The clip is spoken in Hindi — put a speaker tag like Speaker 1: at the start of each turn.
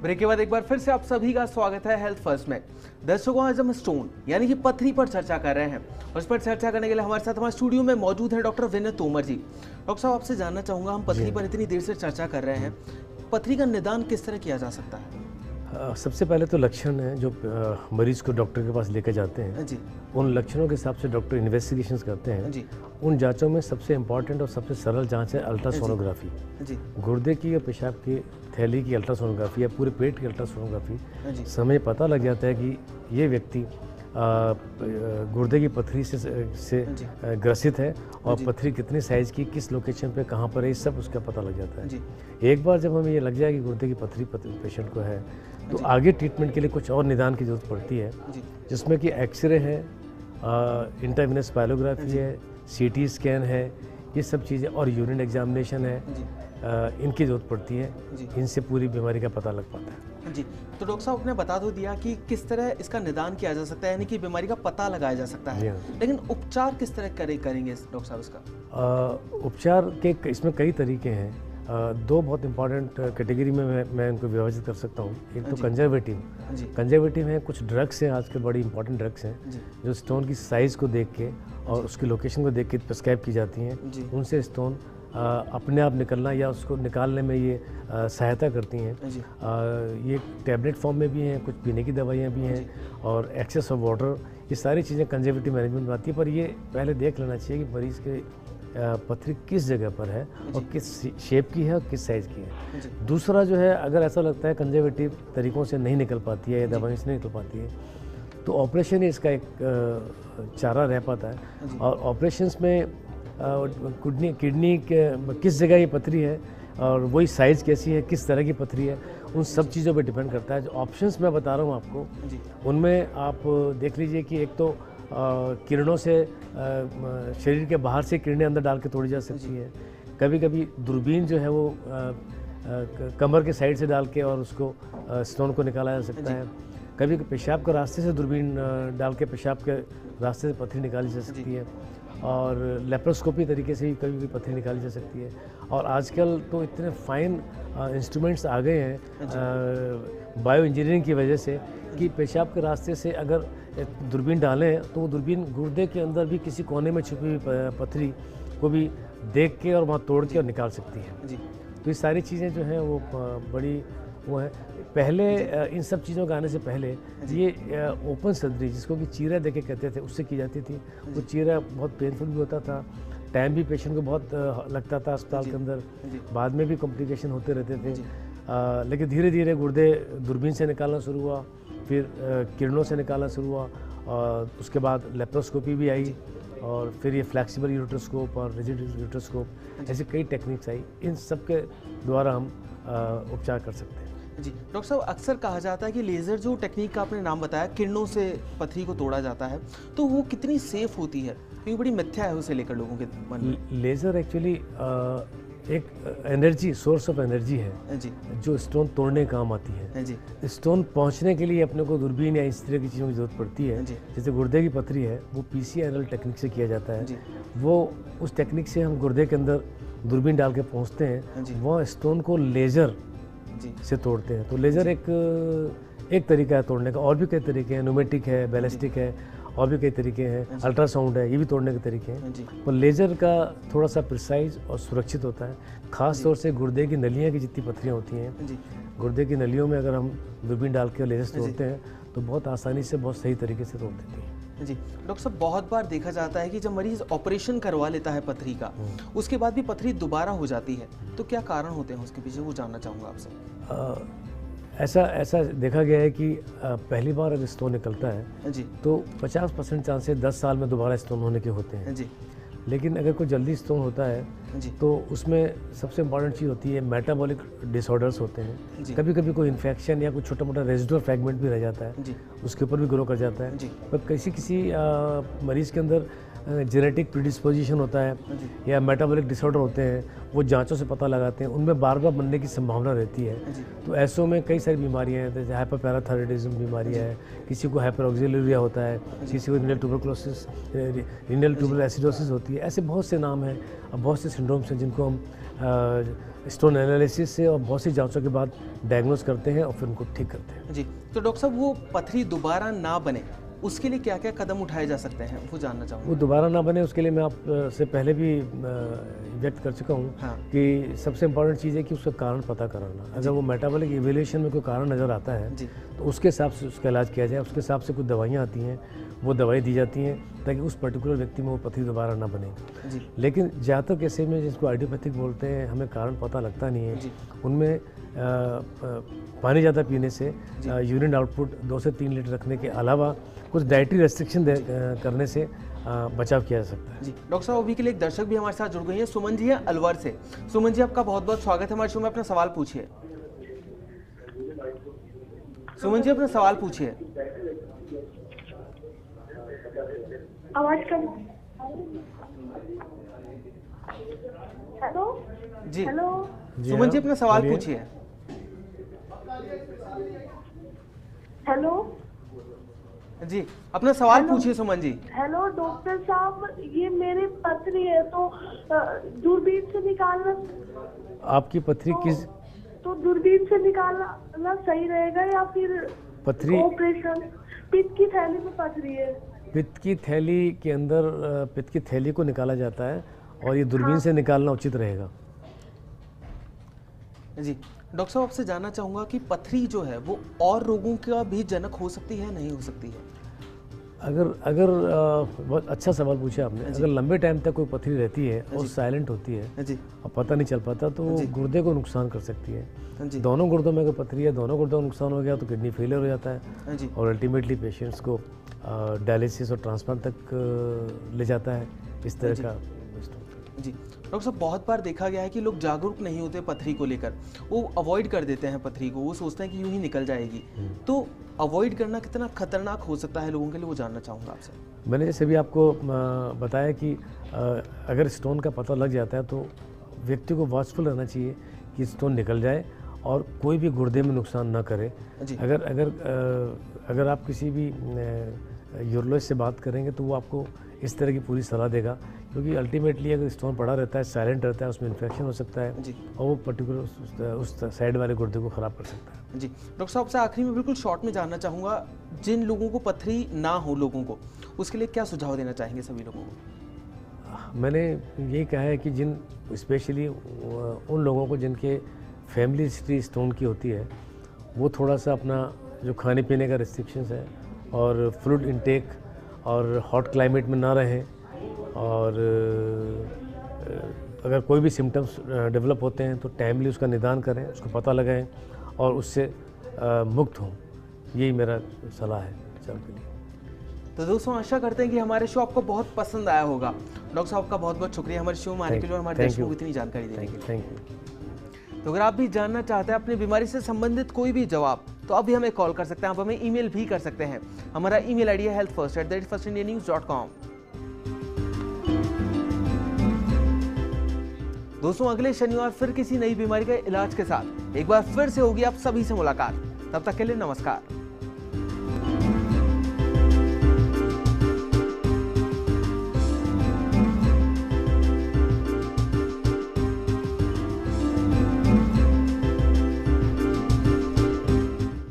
Speaker 1: ब्रेक के बाद एक बार फिर से आप सभी का स्वागत है हेल्थ फर्स्ट में। दर्शकों, आज हम स्टोन यानी कि पथरी पर चर्चा कर रहे हैं और इस पर चर्चा करने के लिए हमारे साथ हमारे स्टूडियो में मौजूद है डॉक्टर विनय तोमर जी। डॉक्टर साहब, आपसे जानना चाहूँगा, हम पथरी पर इतनी देर से चर्चा कर रहे हैं, पथरी का निदान किस तरह किया जा सकता है?
Speaker 2: सबसे पहले तो लक्षण है जो मरीज को डॉक्टर के पास लेकर जाते हैं
Speaker 1: जी।
Speaker 2: उन लक्षणों के हिसाब से डॉक्टर इन्वेस्टिगेशंस करते हैं
Speaker 1: जी।
Speaker 2: उन जांचों में सबसे इम्पॉर्टेंट और सबसे सरल जांच है अल्ट्रासोनोग्राफी।
Speaker 1: जी।
Speaker 2: गुर्दे की या पेशाब की थैली की अल्ट्रासोनोग्राफी या पूरे पेट की अल्ट्रासोनोग्राफी समय पता लग जाता है कि ये व्यक्ति गुर्दे की पथरी से ग्रसित है और पथरी कितनी साइज़ की, किस लोकेशन पे, कहाँ पर है, सब उसका पता लग जाता है। एक बार जब हमें ये लग जाए कि गुर्दे की पथरी पेशेंट को है तो आगे ट्रीटमेंट के लिए कुछ और निदान की ज़रूरत पड़ती है, जिसमें कि एक्सरे है, इंट्रावेनस पायलोग्राफी है, सीटी स्कैन है, ये सब चीज़ें, और यूरिन एग्जामिनेशन है, इनकी ज़रूरत पड़ती है। इनसे पूरी बीमारी का पता लग पाता है।
Speaker 1: जी, तो डॉक्टर साहब आपने बता तो दिया कि किस तरह इसका निदान किया जा सकता है, यानी कि बीमारी का पता लगाया जा सकता है, लेकिन उपचार किस तरह करेंगे डॉक्टर साहब इसका?
Speaker 2: उपचार के इसमें कई तरीके हैं। दो बहुत इंपॉर्टेंट कैटेगरी में मैं इनको विभाजित कर सकता हूँ। एक तो कंजर्वेटिव है, कुछ ड्रग्स हैं आजकल, बड़ी इंपॉर्टेंट ड्रग्स हैं जो स्टोन की साइज़ को देख के और उसकी लोकेशन को देख के प्रिस्क्राइब की जाती हैं। उनसे स्टोन अपने आप निकलना या उसको निकालने में ये सहायता करती हैं। ये टैबलेट फॉर्म में भी हैं, कुछ पीने की दवाइयाँ भी हैं, और एक्सेस ऑफ वाटर, ये सारी चीज़ें कंजर्वेटिव मैनेजमेंट में आती है। पर ये पहले देख लेना चाहिए कि मरीज़ के पथरी किस जगह पर है और किस शेप की है और किस साइज़ की है। दूसरा जो है, अगर ऐसा लगता है कंजर्वेटिव तरीक़ों से नहीं निकल पाती है या दवाई से नहीं निकल पाती है, तो ऑपरेशन ही इसका एक चारा रह पाता है। और ऑपरेशंस में किडनी के किस जगह ये पथरी है और वही साइज़ कैसी है, किस तरह की पथरी है, उन सब चीज़ों पे डिपेंड करता है। जो ऑप्शंस मैं बता रहा हूँ आपको, उनमें आप देख लीजिए कि एक तो किरणों से शरीर के बाहर से किरणें अंदर डाल के तोड़ी जा सकती है। कभी कभी दूरबीन जो है वो कमर के साइड से डाल के और उसको स्टोन को निकाला जा सकता है। कभी पेशाब के रास्ते से दूरबीन डाल के पेशाब के रास्ते से पथरी निकाली जा सकती है, और लेप्रोस्कोपी तरीके से भी कभी भी पथरी निकाली जा सकती है। और आजकल तो इतने फाइन इंस्ट्रूमेंट्स आ गए हैं बायो इंजीनियरिंग की वजह से कि पेशाब के रास्ते से अगर दूरबीन डालें तो वो दूरबीन गुर्दे के अंदर भी किसी कोने में छुपी हुई पथरी को भी देख के और वहाँ तोड़ के और निकाल सकती है। तो ये सारी चीज़ें जो हैं वो बड़ी वो है। पहले इन सब चीज़ों के आने से पहले ये ओपन सर्जरी, जिसको कि चीरा देके कहते थे, उससे की जाती थी। वो चीरा बहुत पेनफुल भी होता था, टाइम भी पेशेंट को बहुत लगता था अस्पताल के अंदर, बाद में भी कॉम्प्लिकेशन होते रहते थे। लेकिन धीरे धीरे गुर्दे दूरबीन से निकालना शुरू हुआ, फिर किरणों से निकालना शुरू हुआ, और उसके बाद लेप्रोस्कोपी भी आई, और फिर ये फ्लैक्सिबल यूरोट्रोस्कोप और रिजिड यूरोट्रोस्कोप, ऐसी कई टेक्निक्स आई। इन सब के द्वारा हम उपचार कर सकते हैं।
Speaker 1: जी डॉक्टर साहब, अक्सर कहा जाता है कि लेज़र जो टेक्निक का आपने नाम बताया, किरणों से पथरी को तोड़ा जाता है, तो वो कितनी सेफ होती है? क्योंकि बड़ी मिथ्या है उसे लेकर लोगों के मन में।
Speaker 2: लेज़र एक्चुअली एक एनर्जी, सोर्स ऑफ एनर्जी है जो स्टोन तोड़ने का काम आती है। स्टोन पहुंचने के लिए अपने को दूरबीन या इस तरह की चीज़ों की ज़रूरत पड़ती है। जैसे गुर्दे की पथरी है, वो पीसीआरएल टेक्निक से किया जाता है। वो उस टेक्निक से हम गुर्दे के अंदर दूरबीन डाल के पहुँचते हैं, वहाँ स्टोन को लेज़र से तोड़ते हैं। तो लेज़र एक तरीका है तोड़ने का, और भी कई तरीके हैं, न्यूमेटिक है, बैलिस्टिक है, और भी कई तरीके हैं, अल्ट्रासाउंड है, ये भी तोड़ने के तरीके हैं। पर लेज़र का थोड़ा सा प्रिसाइज और सुरक्षित होता है, ख़ास तौर से गुर्दे की नलियाँ की जितनी पथरियाँ होती हैं, गुर्दे की नलियों में अगर हम दूरबीन डाल के लेज़र तोड़ते हैं तो बहुत आसानी से, बहुत सही तरीके से तोड़ देती है।
Speaker 1: जी डॉक्टर साहब, बहुत बार देखा जाता है कि जब मरीज़ ऑपरेशन करवा लेता है पथरी का, उसके बाद भी पथरी दोबारा हो जाती है, तो क्या कारण होते हैं उसके पीछे, वो जानना चाहूँगा आपसे।
Speaker 2: ऐसा देखा गया है कि पहली बार अगर स्टोन निकलता है तो 50% चांसेस 10 साल में दोबारा स्टोन होने के होते हैं। लेकिन अगर कोई जल्दी स्टोन होता है तो उसमें सबसे इम्पॉर्टेंट चीज़ होती है मेटाबॉलिक डिसऑर्डर्स होते हैं। कभी कभी कोई इन्फेक्शन या कोई छोटा मोटा रेजिडुअल फ्रैगमेंट भी रह जाता है, उसके ऊपर भी ग्रो कर जाता है। पर किसी मरीज़ के अंदर जेनेटिक प्रीडिस्पोजिशन होता है या मेटाबॉलिक डिसऑर्डर होते हैं, वो जांचों से पता लगाते हैं, उनमें बार बार बनने की संभावना रहती है। तो ऐसों में कई सारी बीमारियां हैं, जैसे हाइपरपैराथायराइडिज्म बीमारी है, किसी को हाइपरऑक्सिलूरिया होता है, किसी को renal tuberculosis, renal tuberal acidosis होती है। ऐसे बहुत से नाम हैं और बहुत से सिंड्रोम्स हैं जिनको हम स्टोन एनालिसिस से और बहुत सी जांचों के बाद डायग्नोस करते हैं और फिर उनको ठीक करते हैं।
Speaker 1: जी, तो डॉक्टर साहब वो पथरी दोबारा ना बने उसके लिए क्या क्या कदम उठाए जा सकते हैं वो जानना चाहूँगा।
Speaker 2: वो दोबारा ना बने उसके लिए मैं आप से पहले भी व्यक्त कर चुका हूँ कि सबसे इम्पोर्टेंट चीज़ है कि उसका कारण पता कराना। अगर वो मेटाबॉलिक इवैल्यूएशन में कोई कारण नज़र आता है तो उसके हिसाब से उसका इलाज किया जाए। उसके हिसाब से कुछ दवाइयाँ आती हैं, वो दवाई दी जाती हैं ताकि उस पर्टिकुलर व्यक्ति में वो पथरी दोबारा ना बने। लेकिन ज़्यादातर केसेस में जिसको आइडियोपैथिक बोलते हैं, हमें कारण पता लगता नहीं है। उनमें पानी ज़्यादा पीने से, यूरिन आउटपुट 2 से 3 लीटर रखने के अलावा कुछ डाइटरी रेस्ट्रिक्शन करने से बचाव किया जा सकता है।
Speaker 1: जी, डॉक्टर साहब अभी के लिए एक दर्शक भी हमारे साथ जुड़ गई हैं, सुमन जी हैं अलवर से। सुमन जी, आपका बहुत बहुत स्वागत है हमारे शो में, अपना सवाल पूछिए। सुमन जी, अपना सवाल पूछिए।
Speaker 3: आवाज कम। हेलो
Speaker 1: जी,
Speaker 3: हेलो
Speaker 1: सुमन जी अपना सवाल पूछिए।
Speaker 3: हेलो
Speaker 1: जी, अपना सवाल पूछिए सुमन जी।
Speaker 3: हेलो डॉक्टर साहब, ये मेरी पथरी है तो दूरबीन से निकालना।
Speaker 2: आपकी पथरी किस?
Speaker 3: तो दूरबीन से निकालना सही रहेगा या फिर
Speaker 2: पथरी?
Speaker 3: ऑपरेशन। पित्त की थैली में पथरी है।
Speaker 2: पित्त की थैली के अंदर पित्त की थैली को निकाला जाता है और ये दूरबीन से निकालना उचित रहेगा।
Speaker 1: जी, डॉक्टर साहब आपसे जानना चाहूँगा कि पथरी जो है वो और रोगों का भी जनक हो सकती है, नहीं हो सकती है?
Speaker 2: अगर बहुत अच्छा सवाल पूछा आपने। अगर लंबे टाइम तक कोई पथरी रहती है और साइलेंट होती है और पता नहीं चल पाता तो गुर्दे को नुकसान कर सकती है। दोनों गुर्दों में अगर पथरी है, दोनों गुर्दों को नुकसान हो गया तो किडनी फेलियर हो जाता है और अल्टीमेटली पेशेंट्स को डायलिसिस और ट्रांसप्लांट तक ले जाता है। इस तरह का
Speaker 1: जी, डॉक्टर साहब बहुत बार देखा गया है कि लोग जागरूक नहीं होते पथरी को लेकर, वो अवॉइड कर देते हैं पथरी को, वो सोचते हैं कि यूं ही निकल जाएगी। तो अवॉइड करना कितना खतरनाक हो सकता है लोगों के लिए, वो जानना चाहूँगा आपसे।
Speaker 2: मैंने जैसे भी आपको बताया कि अगर स्टोन का पता लग जाता है तो व्यक्ति को वॉचफुल रहना चाहिए कि स्टोन निकल जाए और कोई भी गुर्दे में नुकसान ना करे। अगर आप किसी भी यूरोलॉजिस्ट से बात करेंगे तो वो आपको इस तरह की पूरी सलाह देगा, क्योंकि अल्टीमेटली अगर स्टोन पड़ा रहता है, साइलेंट रहता है, उसमें इन्फेक्शन हो सकता है और वो पर्टिकुलर उस साइड वाले गुर्दे को ख़राब कर सकता है।
Speaker 1: जी, डॉक्टर साहब से आखिरी में बिल्कुल शॉर्ट में जानना चाहूँगा, जिन लोगों को पथरी ना हो लोगों को, उसके लिए क्या सुझाव देना चाहेंगे सभी लोगों को?
Speaker 2: मैंने यही कहा है कि जिन स्पेशली उन लोगों को जिनके फैमिली हिस्ट्री स्टोन की होती है, वो थोड़ा सा अपना जो खाने पीने का रिस्ट्रिक्शंस है और फ्लूइड इनटेक और हॉट क्लाइमेट में ना रहें, और अगर कोई भी सिम्टम्स डेवलप होते हैं तो टाइमली उसका निदान करें, उसको पता लगाएं और उससे मुक्त हों। यही मेरा सलाह है बचाव के लिए।
Speaker 1: तो दोस्तों, आशा करते हैं कि हमारे शो आपको बहुत पसंद आया होगा। डॉक्टर साहब का बहुत बहुत शुक्रिया हमारे शो में आने के लिए और हमारे दर्शकों को इतनी जानकारी देने के लिए।
Speaker 2: Thank you.
Speaker 1: तो अगर आप भी जानना चाहते हैं अपनी बीमारी से संबंधित कोई भी जवाब, तो अभी हमें कॉल कर सकते हैं, आप हमें ईमेल भी कर सकते हैं। हमारा ईमेल आईडी है healthfirst@firstindianews.com। दोस्तों, अगले शनिवार फिर किसी नई बीमारी के इलाज के साथ एक बार फिर से होगी आप सभी से मुलाकात। तब तक के लिए नमस्कार।